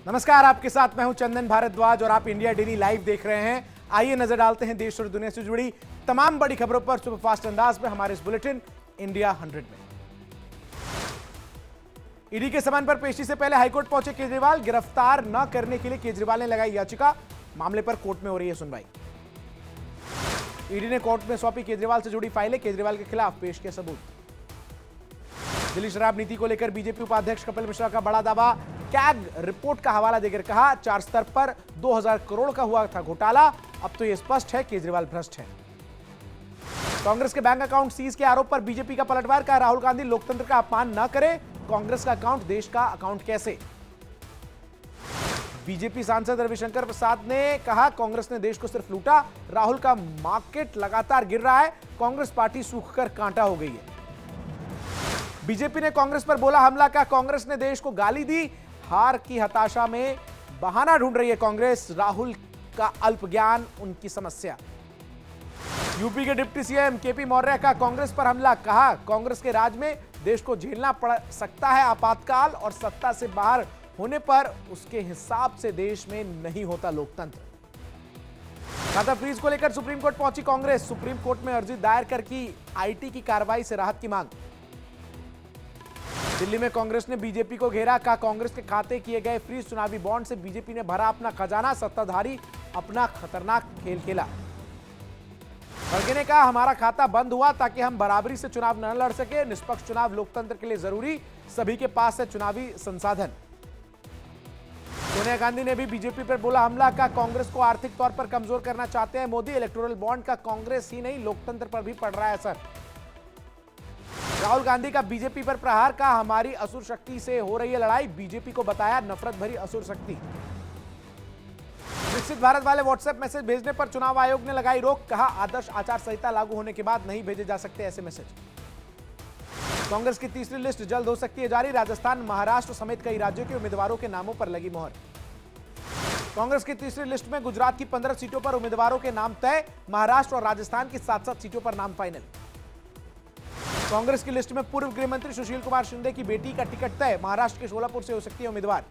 नमस्कार, आपके साथ मैं हूं चंदन भारद्वाज और आप इंडिया डेली लाइव देख रहे हैं। आइए नजर डालते हैं देश और दुनिया से जुड़ी तमाम बड़ी खबरों पर सुपरफास्ट अंदाज में हमारे इस बुलेटिन इंडिया 100 में। ईडी के समन पर पेशी से पहले हाईकोर्ट पहुंचे केजरीवाल। गिरफ्तार न करने के लिए केजरीवाल ने लगाई याचिका। मामले पर कोर्ट में हो रही है सुनवाई। ईडी ने कोर्ट में सौंपी केजरीवाल से जुड़ी फाइलें। केजरीवाल के खिलाफ पेश किए सबूत। दिल्ली शराब नीति को लेकर बीजेपी उपाध्यक्ष कपिल मिश्रा का बड़ा दावा। कैग रिपोर्ट का हवाला देकर कहा, 4 स्तर पर 2000 करोड़ का हुआ था घोटाला। अब तो यह स्पष्ट है केजरीवाल भ्रष्ट है। कांग्रेस के बैंक अकाउंट सीज के आरोप पर बीजेपी का पलटवार। कहा, राहुल गांधी लोकतंत्र का अपमान न करे। कांग्रेस का अकाउंट देश का अकाउंट कैसे? बीजेपी सांसद रविशंकर प्रसाद ने कहा, कांग्रेस ने देश को सिर्फ लूटा। राहुल का मार्केट लगातार गिर रहा है। कांग्रेस पार्टी सूखकर कांटा हो गई है। बीजेपी ने कांग्रेस पर बोला हमला। का कांग्रेस ने देश को गाली दी। हार की हताशा में बहाना ढूंढ रही है कांग्रेस। राहुल का अल्प ज्ञान उनकी समस्या। यूपी के डिप्टी सीएम केपी मौर्य का कांग्रेस पर हमला। कहा, कांग्रेस के राज में देश को झेलना पड़ सकता है आपातकाल और सत्ता से बाहर होने पर उसके हिसाब से देश में नहीं होता लोकतंत्र। खाता फ्रीज को लेकर सुप्रीम कोर्ट पहुंची कांग्रेस। सुप्रीम कोर्ट में अर्जी दायर कर की आईटी की कार्रवाई से राहत की मांग। दिल्ली में कांग्रेस ने बीजेपी को घेरा। का कांग्रेस के खाते किए गए फ्रीज। चुनावी बॉन्ड से बीजेपी ने भरा अपना खजाना। सत्ताधारी अपना खतरनाक खेल खेला। खड़गे ने कहा, हमारा खाता बंद हुआ ताकि हम बराबरी से चुनाव न लड़ सके। निष्पक्ष चुनाव लोकतंत्र के लिए जरूरी। सभी के पास है चुनावी संसाधन। सोनिया गांधी ने भी बीजेपी पर बोला हमला। का कांग्रेस को आर्थिक तौर पर कमजोर करना चाहते हैं मोदी। इलेक्टोरल बॉन्ड का कांग्रेस ही नहीं लोकतंत्र पर भी पड़ रहा है असर। राहुल गांधी का बीजेपी पर प्रहार। का हमारी असुर शक्ति से हो रही है लड़ाई। बीजेपी को बताया नफरत भरी असुर शक्ति। विकसित भारत वाले व्हाट्सएप मैसेज भेजने पर चुनाव आयोग ने लगाई रोक। कहा, आदर्श आचार संहिता लागू होने के बाद नहीं भेजे जा सकते ऐसे मैसेज। कांग्रेस की तीसरी लिस्ट जल्द हो सकती है जारी। राजस्थान, महाराष्ट्र समेत कई राज्यों के उम्मीदवारों के नामों पर लगी मोहर। कांग्रेस की तीसरी लिस्ट में गुजरात की 15 सीटों पर उम्मीदवारों के नाम तय। महाराष्ट्र और राजस्थान की 7-7 सीटों पर नाम फाइनल। कांग्रेस की लिस्ट में पूर्व गृह मंत्री सुशील कुमार शिंदे की बेटी का टिकट तय। महाराष्ट्र के शोलापुर से हो सकती है उम्मीदवार।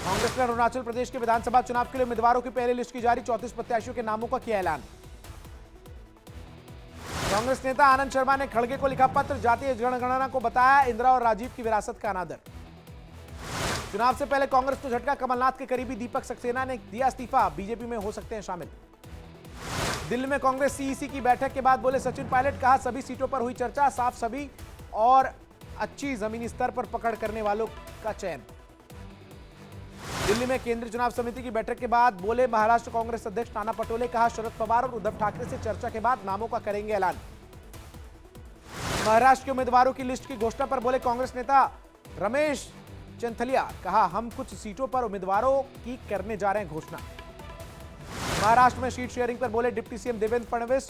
कांग्रेस ने अरुणाचल प्रदेश के विधानसभा चुनाव के लिए उम्मीदवारों की पहली लिस्ट की जारी। 34 प्रत्याशियों के नामों का किया ऐलान। कांग्रेस नेता आनंद शर्मा ने खड़गे को लिखा पत्र। जातीय जनगणना को बताया इंदिरा और राजीव की विरासत का अनादर। चुनाव से पहले कांग्रेस को झटका। कमलनाथ के करीबी दीपक सक्सेना ने दिया इस्तीफा। बीजेपी में हो सकते हैं शामिल। दिल्ली में कांग्रेस सीईसी की बैठक के बाद बोले सचिन पायलट। कहा, सभी सीटों पर हुई चर्चा। साफ सभी और अच्छी जमीनी स्तर पर पकड़ करने वालों का चयन। दिल्ली में केंद्रीय चुनाव समिति की बैठक के बाद बोले महाराष्ट्र कांग्रेस अध्यक्ष नाना पटोले। कहा, शरद पवार और उद्धव ठाकरे से चर्चा के बाद नामों का करेंगे ऐलान। महाराष्ट्र के उम्मीदवारों की लिस्ट की घोषणा पर बोले कांग्रेस नेता रमेश चंथलिया। कहा, हम कुछ सीटों पर उम्मीदवारों की करने जा रहे हैं घोषणा। महाराष्ट्र में सीट शेयरिंग पर बोले deputy CM Devendra Fadnavis.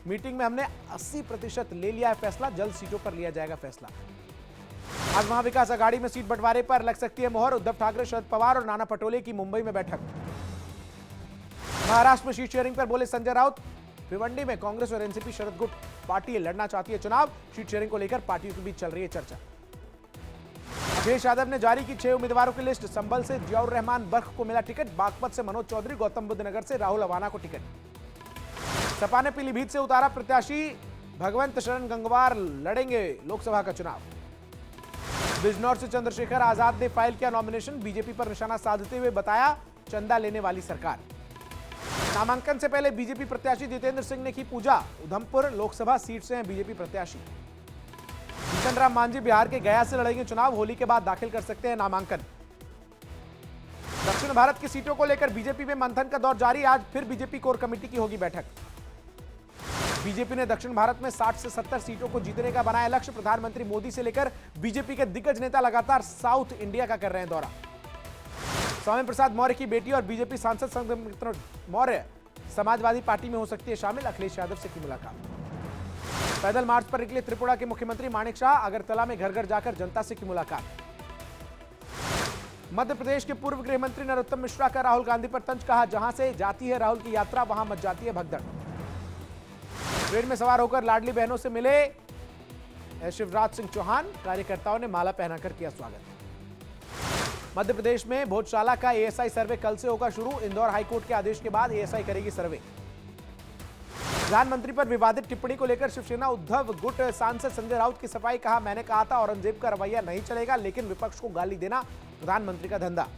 Meeting में हमने 80% ले लिया है फैसला। जल्द सीटों पर लिया जाएगा फैसला। आज महाविकास आघाड़ी में सीट बंटवारे पर लग सकती है मोहर। उद्धव ठाकरे, शरद पवार और नाना पटोले की मुंबई में बैठक। महाराष्ट्र में सीट शेयरिंग पर बोले संजय राउत। भिवंडी में कांग्रेस और एनसीपी शरद गुट पार्टी लड़ना चाहती है चुनाव। सीट शेयरिंग को लेकर पार्टियों के बीच चल रही है चर्चा। अखिलेश यादव ने जारी की 6 उम्मीदवारों की लिस्ट। संभल से जियाउर रहमान बर्ख को मिला टिकट। बागपत से मनोज चौधरी। गौतम बुद्ध नगर से राहुल अवाना को टिकट। सपा ने पीलीभीत से उतारा प्रत्याशी। भगवंत शरण गंगवार लड़ेंगे लोकसभा का चुनाव। बिजनौर से चंद्रशेखर आजाद ने फाइल किया नॉमिनेशन। बीजेपी पर निशाना साधते हुए बताया चंदा लेने वाली सरकार। नामांकन से पहले बीजेपी प्रत्याशी जितेंद्र सिंह ने की पूजा। उधमपुर लोकसभा सीट से हैं बीजेपी प्रत्याशी। जीतन राम मांझी बिहार के गया से लड़ेंगे चुनाव। होली के बाद दाखिल कर सकते हैं नामांकन। दक्षिण भारत की सीटों को लेकर बीजेपी में मंथन का दौर जारी। आज फिर बीजेपी कोर कमेटी की होगी बैठक। बीजेपी ने दक्षिण भारत में 60 से 70 सीटों को जीतने का बनाया लक्ष्य। प्रधानमंत्री मोदी से लेकर बीजेपी के दिग्गज नेता लगातार साउथ इंडिया का कर रहे हैं दौरा। स्वामी प्रसाद मौर्य की बेटी और बीजेपी सांसद संघमित्रा मौर्य समाजवादी पार्टी में हो सकती है शामिल। अखिलेश यादव से की मुलाकात। पैदल मार्च पर निकले त्रिपुरा के मुख्यमंत्री माणिक शाह। अगरतला में घर घर जाकर जनता से की मुलाकात। मध्य प्रदेश के पूर्व गृह मंत्री नरोत्तम मिश्रा का राहुल गांधी पर तंज। कहा, जहां से जाती है राहुल की यात्रा वहां मच जाती है भगदड़। ट्रेन में सवार होकर लाडली बहनों से मिले शिवराज सिंह चौहान। कार्यकर्ताओं ने माला पहनाकर किया स्वागत। मध्य प्रदेश में भोजशाला का एएसआई सर्वे कल से होगा शुरू। इंदौर हाईकोर्ट के आदेश के बाद एएसआई करेगी सर्वे। प्रधानमंत्री पर विवादित टिप्पणी को लेकर शिवसेना उद्धव गुट सांसद संजय राउत की सफाई। कहा, मैंने कहा था औरंगजेब का रवैया नहीं चलेगा, लेकिन विपक्ष को गाली देना प्रधानमंत्री का धंधा।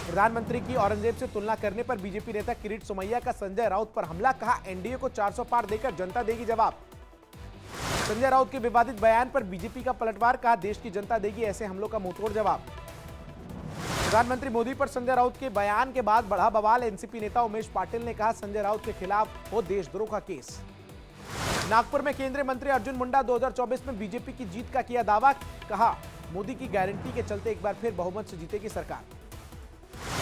प्रधानमंत्री की औरंगजेब से तुलना करने पर बीजेपी नेता किरीट सोमैया का संजय राउत पर हमला। कहा, एनडीए को 400 पार देकर जनता देगी जवाब। संजय राउत के विवादित बयान पर बीजेपी का पलटवार। कहा, देश की जनता देगी ऐसे हमलों का मुंहतोड़ जवाब। प्रधानमंत्री मोदी पर संजय राउत के बयान के बाद बढ़ा बवाल। एनसीपी नेता उमेश पाटिल ने कहा, संजय राउत के खिलाफ हो देशद्रोह का केस। नागपुर में केंद्रीय मंत्री अर्जुन मुंडा 2024 में बीजेपी की जीत का किया दावा। कहा, मोदी की गारंटी के चलते एक बार फिर बहुमत से जीतेगी सरकार।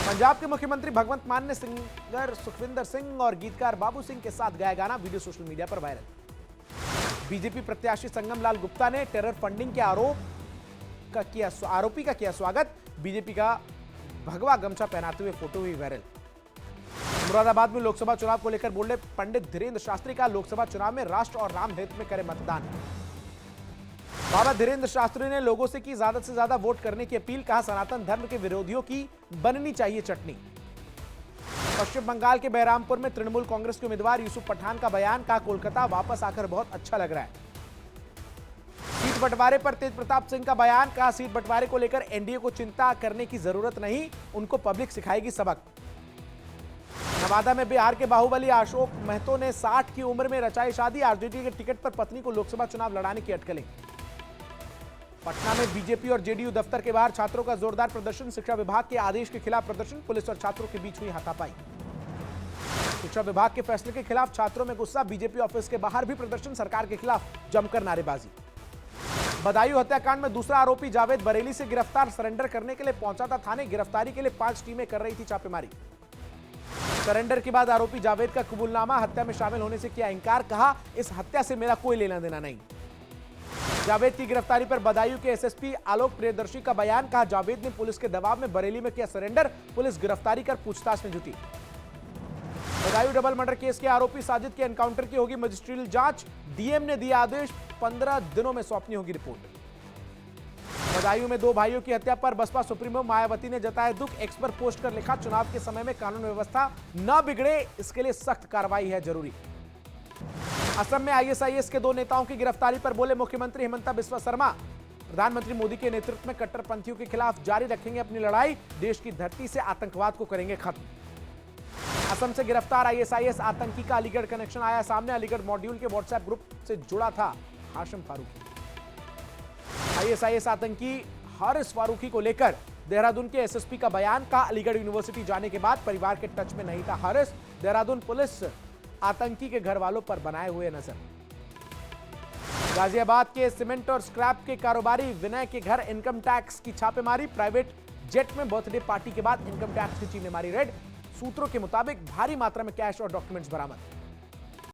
पंजाब के मुख्यमंत्री भगवंत मान ने सिंगर सुखविंदर सिंह और गीतकार बाबू सिंह के साथ गाया गाना। वीडियो सोशल मीडिया पर वायरल। बीजेपी प्रत्याशी संगम लाल गुप्ता ने टेरर फंडिंग के आरोपी का किया स्वागत। बीजेपी का भगवा गमछा पहनाते हुए फोटो हुई वायरल। मुरादाबाद में लोकसभा चुनाव को लेकर बोले पंडित धीरेन्द्र शास्त्री का, लोकसभा चुनाव में राष्ट्र और राम हित में करें मतदान। बाबा धीरेन्द्र शास्त्री ने लोगों से की ज्यादा से ज्यादा वोट करने की अपील। कहा, सनातन धर्म के विरोधियों की बननी चाहिए चटनी। पश्चिम बंगाल के बहरामपुर में तृणमूल कांग्रेस के उम्मीदवार यूसुफ पठान का बयान। कहा, कोलकाता वापस आकर बहुत अच्छा लग रहा है। सीट बंटवारे पर तेज प्रताप सिंह का बयान। कहा, सीट बंटवारे को लेकर एनडीए को चिंता करने की जरूरत नहीं, उनको पब्लिक सिखाएगी सबक। नवादा में बिहार के बाहुबली अशोक महतो ने 60 की उम्र में रचाई शादी। आरजेडी के टिकट पर पत्नी को लोकसभा चुनाव लड़ाने की अटकलें। पटना में बीजेपी और जेडीयू दफ्तर के बाहर छात्रों का जोरदार प्रदर्शन। शिक्षा विभाग के आदेश के खिलाफ प्रदर्शन। पुलिस और छात्रों के बीच हुई हाथापाई। शिक्षा विभाग के फैसले के खिलाफ छात्रों में गुस्सा। बीजेपी ऑफिस के बाहर भी प्रदर्शन। सरकार के खिलाफ जमकर नारेबाजी। बदायूं हत्याकांड में दूसरा आरोपी जावेद बरेली से गिरफ्तार। सरेंडर करने के लिए पहुंचा था थाने। गिरफ्तारी के लिए 5 टीमें कर रही थी छापेमारी। सरेंडर के बाद आरोपी जावेद का कबूलनामा। हत्या में शामिल होने से किया इंकार। कहा, इस हत्या से मेरा कोई लेना देना नहीं। जावेद की गिरफ्तारी पर बदायूं के एसएसपी आलोक प्रियदर्शी का बयान। कहा, जावेद ने पुलिस के दबाव में बरेली में किया सरेंडर। पुलिस गिरफ्तारी कर पूछताछ में जुटी। बदायूं डबल मर्डर केस के आरोपी साजिद के एनकाउंटर की होगी मजिस्ट्रियल जांच। डीएम ने दिया आदेश, 15 दिनों में सौंपनी होगी रिपोर्ट। बदायूं में 2 भाइयों की हत्या पर बसपा सुप्रीमो मायावती ने जताया दुख। एक्स पर पोस्ट कर लिखा, चुनाव के समय में कानून व्यवस्था न बिगड़े, इसके लिए सख्त कार्रवाई है जरूरी। असम में आईएसआईएस के 2 नेताओं की गिरफ्तारी पर बोले मुख्यमंत्री हिमंता बिस्वा शर्मा। प्रधानमंत्री मोदी के नेतृत्व में कट्टरपंथियों के खिलाफ जारी रखेंगे अपनी लड़ाई। देश की धरती से आतंकवाद को करेंगे खत्म। असम से गिरफ्तार आईएसआईएस आतंकी का अलीगढ़ कनेक्शन आया सामने। अलीगढ़ मॉड्यूल के व्हाट्सएप ग्रुप से जुड़ा था हाशिम फारूकी। आईएसआईएस आतंकी हारिस फारूकी को लेकर देहरादून के एसएसपी का बयान। का अलीगढ़ यूनिवर्सिटी जाने के बाद परिवार के टच में नहीं था हारिस। देहरादून पुलिस आतंकी के घर वालों पर बनाए हुए नजर। गाजियाबाद के सीमेंट और स्क्रैप के कारोबारी विनय के घर इनकम टैक्स की छापेमारी। प्राइवेट जेट में बर्थडे पार्टी के बाद इनकम टैक्स की टीम ने मारी रेड। सूत्रों के मुताबिक भारी मात्रा में कैश और डॉक्यूमेंट्स बरामद।